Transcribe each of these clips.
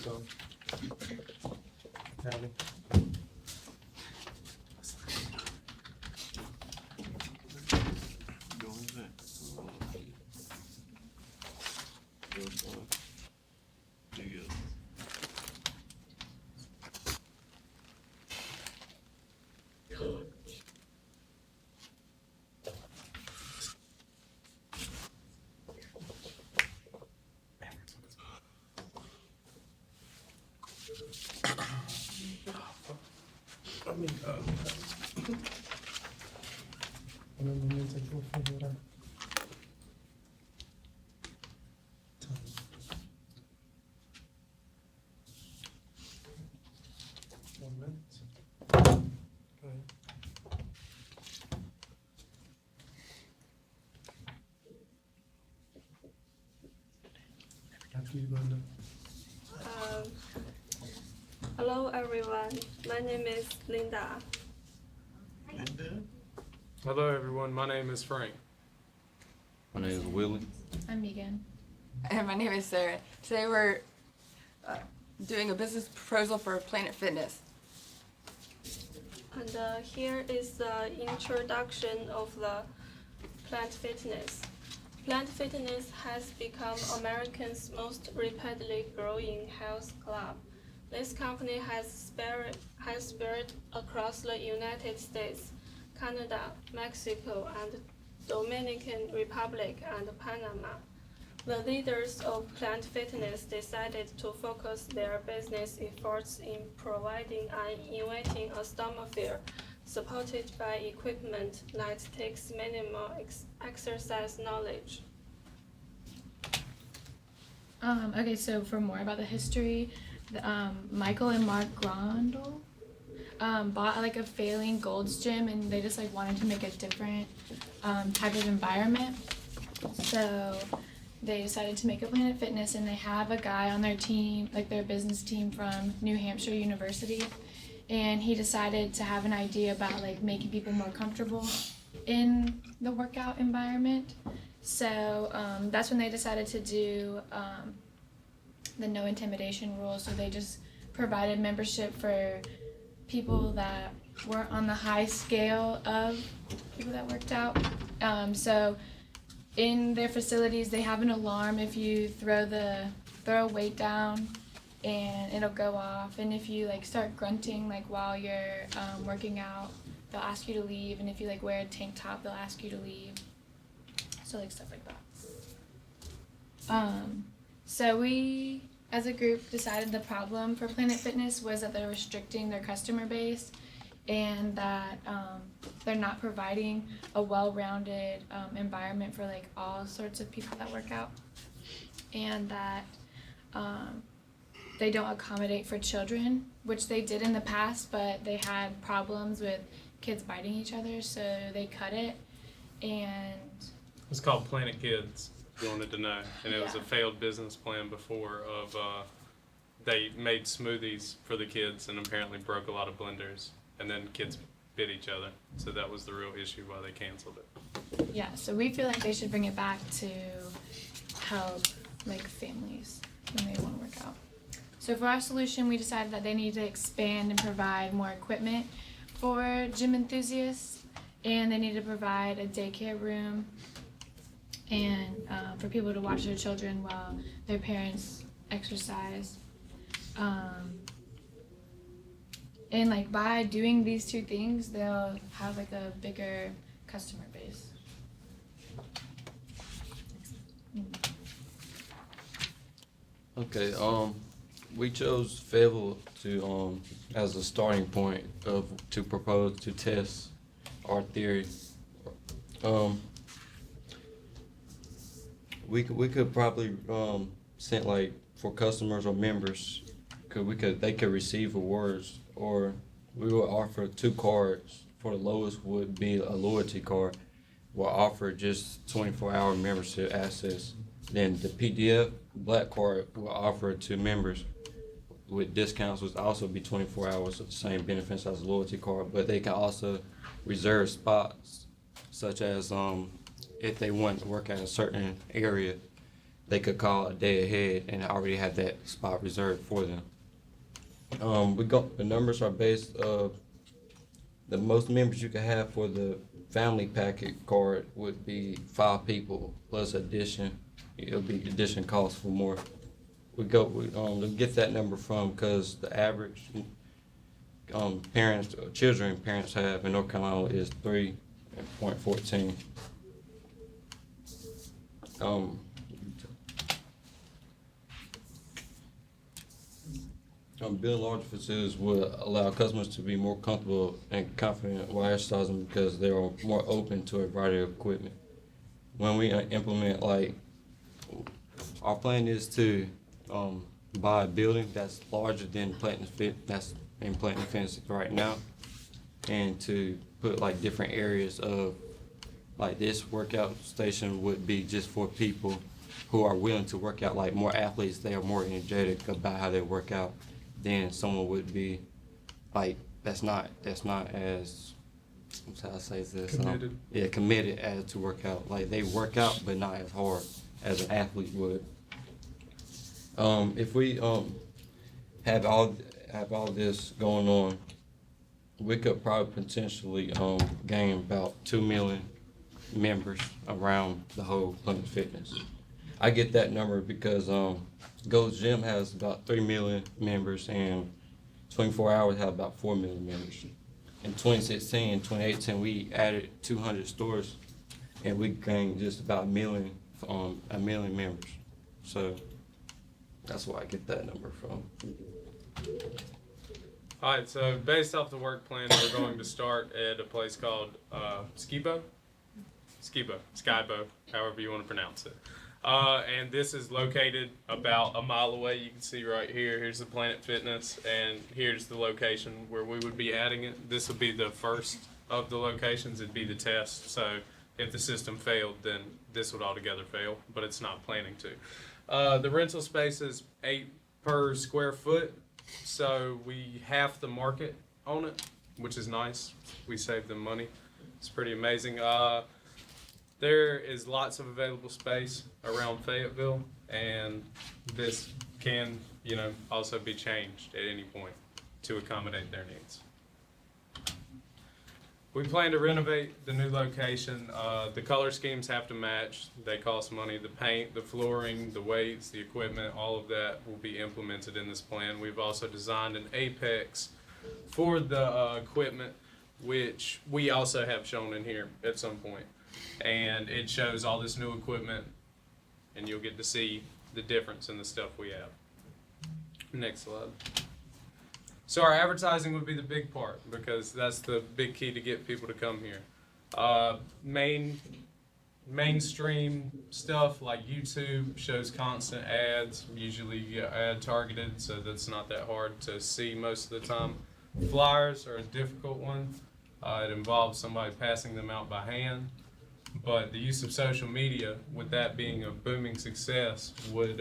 so. Howdy. I mean, and then the music will figure it out. 1 minute. Go ahead. After you, Glenda. Hello everyone, my name is Linda. Hello, everyone. My name is Frank. My name is Willie. I'm Megan. And my name is Sarah. Today we're doing a business proposal for Planet Fitness. And here is the introduction of the Planet Fitness. Planet Fitness has become America's most rapidly growing health club. This company has spread across the United States, Canada, Mexico, and Dominican Republic and Panama. The leaders of Planet Fitness decided to focus their business efforts in providing an inviting atmosphere supported by equipment that takes minimal exercise knowledge. Okay, so for more about the history, Michael and Mark Grondel bought like a failing Gold's Gym, and they just like wanted to make a different type of environment. So they decided to make a Planet Fitness, and they have a guy on their team, like their business team from New Hampshire University, and he decided to have an idea about like making people more comfortable in the workout environment. So that's when they decided to do the no intimidation rule. So they just provided membership for people that were on the high scale of people that worked out. So in their facilities, they have an alarm if you throw a weight down, and it'll go off. And if you like start grunting like while you're working out, they'll ask you to leave. And if you like wear a tank top, they'll ask you to leave. So like stuff like that. So we, as a group, decided the problem for Planet Fitness was that they're restricting their customer base, and that they're not providing a well-rounded environment for like all sorts of people that work out, and that they don't accommodate for children, which they did in the past, but they had problems with kids biting each other, so they cut it. And It's called Planet Kids, if you wanted to know. And it was a Yeah. failed business plan before of, they made smoothies for the kids and apparently broke a lot of blenders. And then kids bit each other. So that was the real issue why they canceled it. yeah, so we feel like they should bring it back to help like families when they want to work out. So for our solution, we decided that they need to expand and provide more equipment for gym enthusiasts, and they need to provide a daycare room and for people to watch their children while their parents exercise. And like by doing these two things, they'll have like a bigger customer base. Okay, we chose Fayetteville to as a starting point to propose to test our theory. We could probably send like for customers or members, they could receive awards, or we will offer 2 cards. For the lowest would be a loyalty card. We'll offer just 24-hour membership access. Then the PDF black card will offer to members with discounts, which also be 24 hours of the same benefits as a loyalty card, but they can also reserve spots, such as if they want to work at a certain area, they could call a day ahead and already have that spot reserved for them. The numbers are based the most members you can have for the family packet card would be 5 people plus addition. It'll be addition cost for more. We get that number from because the average parents have in North Carolina is 3.14. Building larger facilities will allow customers to be more comfortable and confident while exercising because they are more open to a variety of equipment. When we implement, our plan is to buy a building that's larger than that's in Platinum Fitness right now, and to put different areas of this workout station would be just for people who are willing to work out, more athletes. They are more energetic about how they work out than someone would be that's not as, how I say this, Committed. committed as to work out. They work out but not as hard as an athlete would. If we have all this going on, we could probably potentially gain about 2 million members around the whole Planet Fitness. I get that number because Gold's Gym has about 3 million members and 24 Hours have about 4 million members. In 2016 and 2018, we added 200 stores and we gained just about a million members. So that's where I get that number from. All right, so based off the work plan, we're going to start at a place called Skybo, however you want to pronounce it. And this is located about a mile away. You can see right here. Here's the Planet Fitness, and here's the location where we would be adding it. This would be the first of the locations. It'd be the test. So if the system failed, then this would altogether fail, but it's not planning to. The rental space is $8 per square foot, so we half the market on it, which is nice. We save them money. It's pretty amazing. There is lots of available space around Fayetteville, and this can, also be changed at any point to accommodate their needs. We plan to renovate the new location. The color schemes have to match. They cost money. The paint, the flooring, the weights, the equipment, all of that will be implemented in this plan. We've also designed an apex for the equipment, which we also have shown in here at some point. And it shows all this new equipment, and you'll get to see the difference in the stuff we have. Next slide. So our advertising would be the big part because that's the big key to get people to come here. Mainstream stuff like YouTube shows constant ads. Usually you get ad targeted, so that's not that hard to see most of the time. Flyers are a difficult one. It involves somebody passing them out by hand. But the use of social media, with that being a booming success, would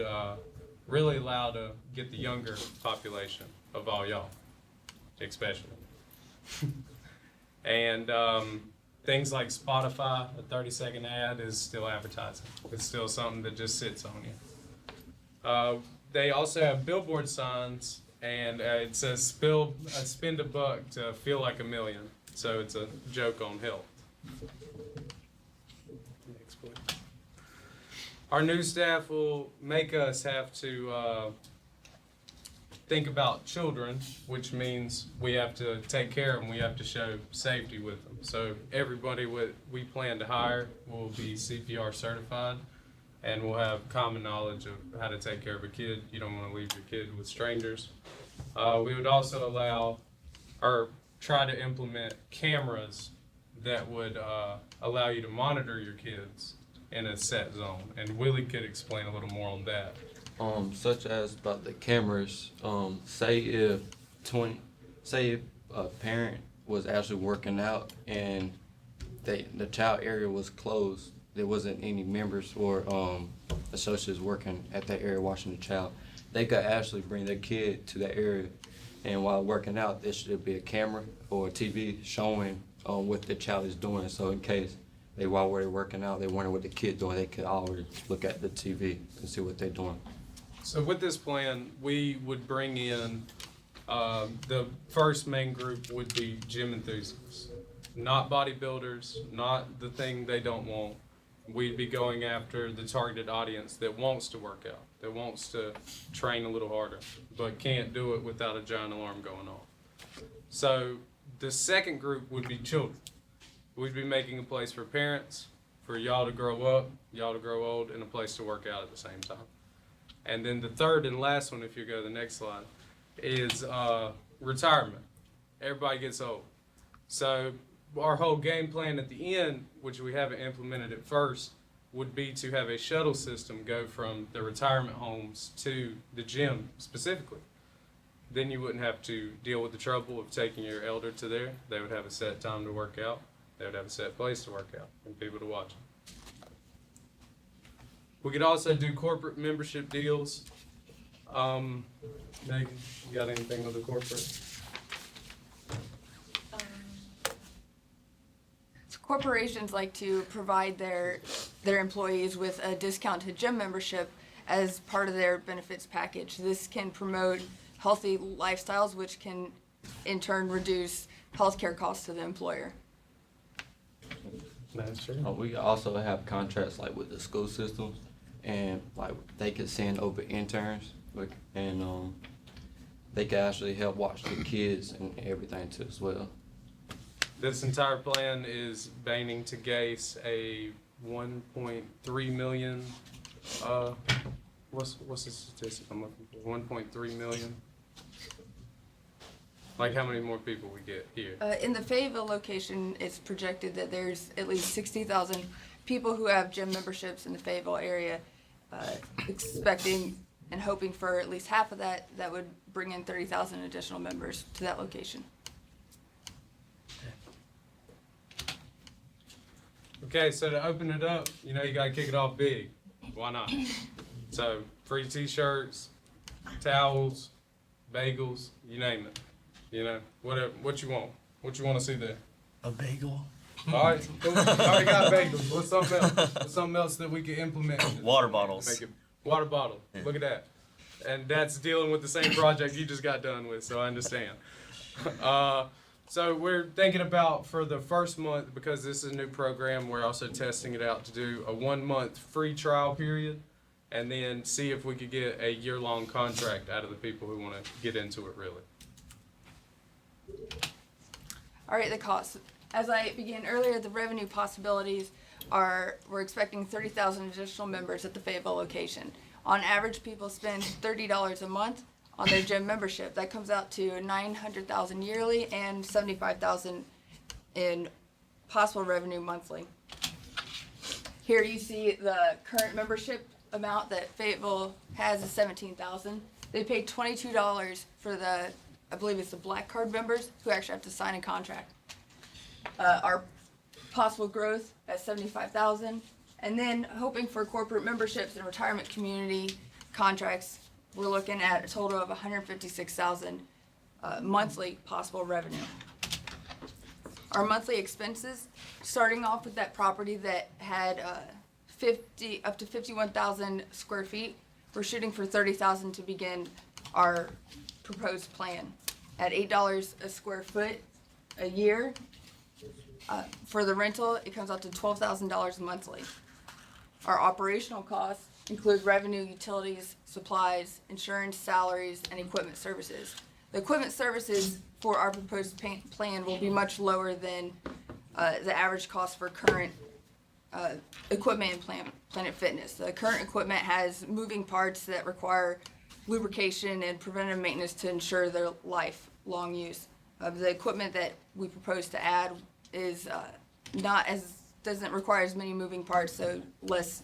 really allow to get the younger population of all y'all, especially. And things like Spotify, a 30-second ad is still advertising. It's still something that just sits on you. They also have billboard signs, and it says spend a buck to feel like $1 million. So it's a joke on health. Next, please. Our new staff will make us have to think about children, which means we have to take care of them. We have to show safety with them. So everybody we plan to hire will be CPR certified, and will have common knowledge of how to take care of a kid. You don't want to leave your kid with strangers. We would also allow, or try to implement cameras that would allow you to monitor your kids in a set zone. And Willie could explain a little more on that. Such as about the cameras, say if a parent was actually working out and the child area was closed, there wasn't any members or associates working at that area watching the child, they could actually bring their kid to that area, and while working out, there should be a camera or a TV showing what the child is doing. So in case while they're working out, they wonder what the kids doing. They could always look at the TV and see what they're doing. So with this plan, we would bring in, the first main group would be gym enthusiasts, not bodybuilders, not the thing they don't want. We'd be going after the targeted audience that wants to work out, that wants to train a little harder, but can't do it without a giant alarm going on. So the second group would be children. We'd be making a place for parents, for y'all to grow up, y'all to grow old, and a place to work out at the same time. And then the third and last one, if you go to the next slide, is retirement. Everybody gets old. So our whole game plan at the end, which we haven't implemented at first, would be to have a shuttle system go from the retirement homes to the gym specifically. Then you wouldn't have to deal with the trouble of taking your elder to there. They would have a set time to work out. They would have a set place to work out and people to watch them. We could also do corporate membership deals. Megan, you got anything with the corporate? Corporations like to provide their employees with a discounted gym membership as part of their benefits package. This can promote healthy lifestyles, which can in turn reduce healthcare costs to the employer. That's true. We also have contracts like with the school systems, and like they could send over interns, and they could actually help watch the kids and everything too as well. This entire plan is baiting to Gase a 1.3 million, what's the statistic I'm looking for? 1.3 million? Like how many more people we get here? In the Fayetteville location, it's projected that there's at least 60,000 people who have gym memberships in the Fayetteville area, expecting and hoping for at least half of that. That would bring in 30,000 additional members to that location. Okay, so to open it up, you gotta kick it off big. Why not? So free t-shirts, towels, bagels, you name it. Whatever, what you want. What you want to see there? A bagel? All right, cool. Already got bagels. What's something else? What's something else that we can implement? Water bottles. Make it water bottle. Yeah. Look at that. And that's dealing with the same project you just got done with, so I understand. So we're thinking about for the first month, because this is a new program, we're also testing it out to do a 1 month free trial period, and then see if we could get a year-long contract out of the people who want to get into it really. All right, the costs. As I began earlier, the revenue possibilities are, we're expecting 30,000 additional members at the Fayetteville location. On average, people spend $30 a month on their gym membership. That comes out to $900,000 yearly and $75,000 in possible revenue monthly. Here you see the current membership amount that Fayetteville has is $17,000. They paid $22 for the, I believe it's the black card members who actually have to sign a contract. Our possible growth at $75,000, and then hoping for corporate memberships and retirement community contracts, we're looking at a total of $156,000 monthly possible revenue. Our monthly expenses, starting off with that property that had up to 51,000 square feet, we're shooting for $30,000 to begin our proposed plan. At $8 a square foot a year, for the rental, it comes out to $12,000 monthly. Our operational costs include revenue, utilities, supplies, insurance, salaries, and equipment services. The equipment services for our proposed plan will be much lower than the average cost for current equipment in Planet Fitness. The current equipment has moving parts that require lubrication and preventive maintenance to ensure their lifelong use. The equipment that we propose to add is doesn't require as many moving parts, so less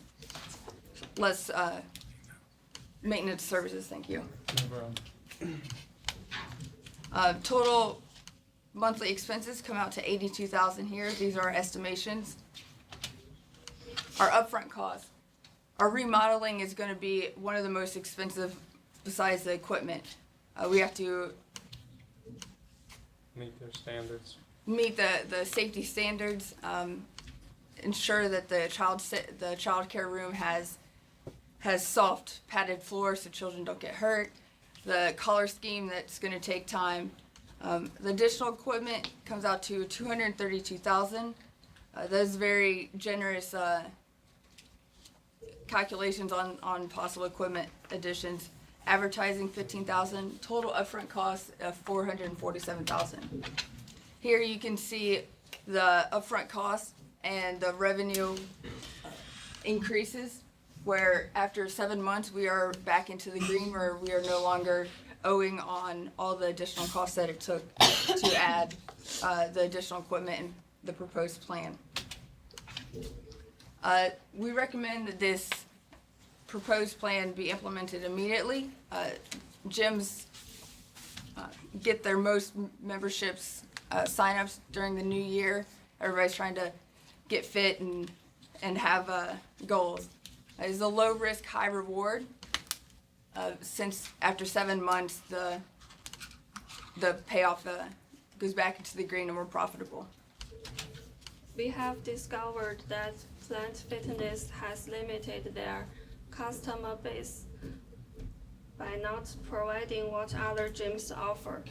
maintenance services. Thank you. Total monthly expenses come out to $82,000 here. These are our estimations. Our upfront costs. Our remodeling is going to be one of the most expensive besides the equipment. We have to Meet their standards. meet the safety standards. ensure that the child care room has soft padded floors so children don't get hurt. The color scheme, that's going to take time. The additional equipment comes out to $232,000. Those very generous calculations on possible equipment additions. Advertising $15,000. Total upfront cost of $447,000. Here you can see the upfront cost and the revenue increases, where after 7 months we are back into the green, where we are no longer owing on all the additional costs that it took to add the additional equipment and the proposed plan. We recommend that this proposed plan be implemented immediately. Gyms get their most memberships sign-ups during the new year. Everybody's trying to get fit and have goals. It's a low risk, high reward. Since after 7 months, the payoff goes back into the green and we're profitable. We have discovered that Planet Fitness has limited their customer base by not providing what other gyms offer.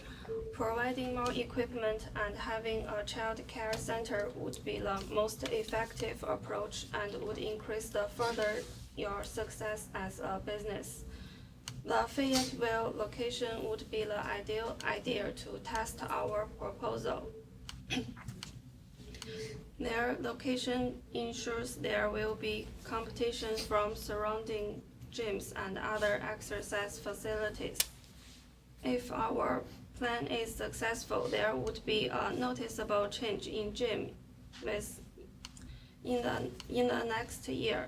Providing more equipment and having a child care center would be the most effective approach and would increase your success as a business. The Fayetteville location would be the ideal idea to test our proposal. Their location ensures there will be competition from surrounding gyms and other exercise facilities. If our plan is successful, there would be a noticeable change in gym in the next year.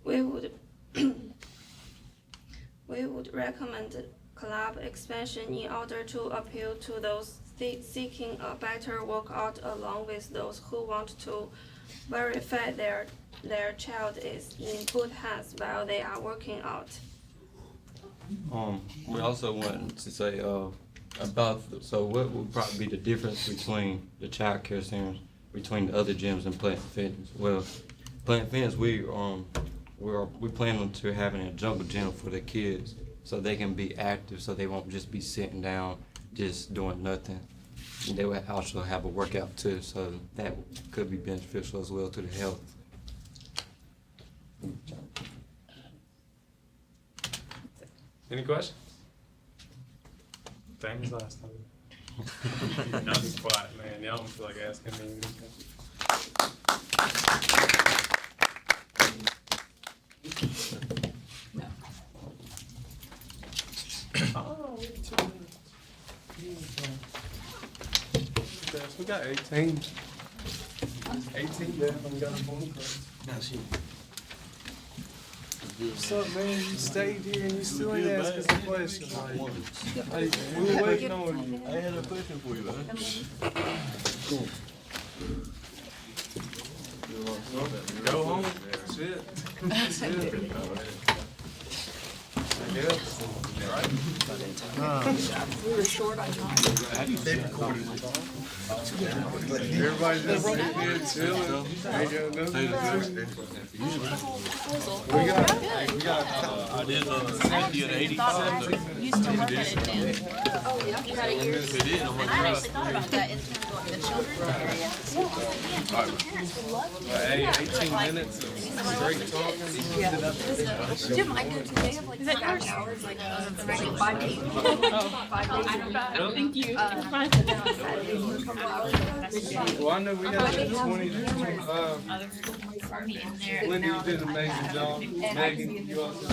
We would recommend club expansion in order to appeal to those seeking a better workout, along with those who want to verify their child is in good hands while they are working out. We also want to say what would probably be the difference between the child care centers between the other gyms and Planet Fitness? Well, Planet Fitness, we plan on to having a jungle gym for the kids so they can be active, so they won't just be sitting down just doing nothing. And they will also have a workout too, so that could be beneficial as well to the health. Any questions? Same as last time. Y'all just quiet, man. Y'all don't feel like asking me anything. No. Oh, we got 18. 18 left. We got a phone call. What's up, man? You stayed here and you still ain't asking us a question. Like, we were waiting on you. I had a question for you, man. Go home. Shit. We were short on time. Everybody's just sitting here chilling. Ain't got nothing to do. We got I did 70 and 87. You still work at it then? Oh, yeah. You got a year? If it is, I'm I gonna actually thought about that in terms of like the children's area. Parents would love to. Hey, 18 minutes of straight talking. Jim, I go today. Have like 5 hours, like the regular 5 days. 5 days. Thank you. Well, I know we had 20. Other meeting there. Lindy, you did an amazing job. Megan, you also.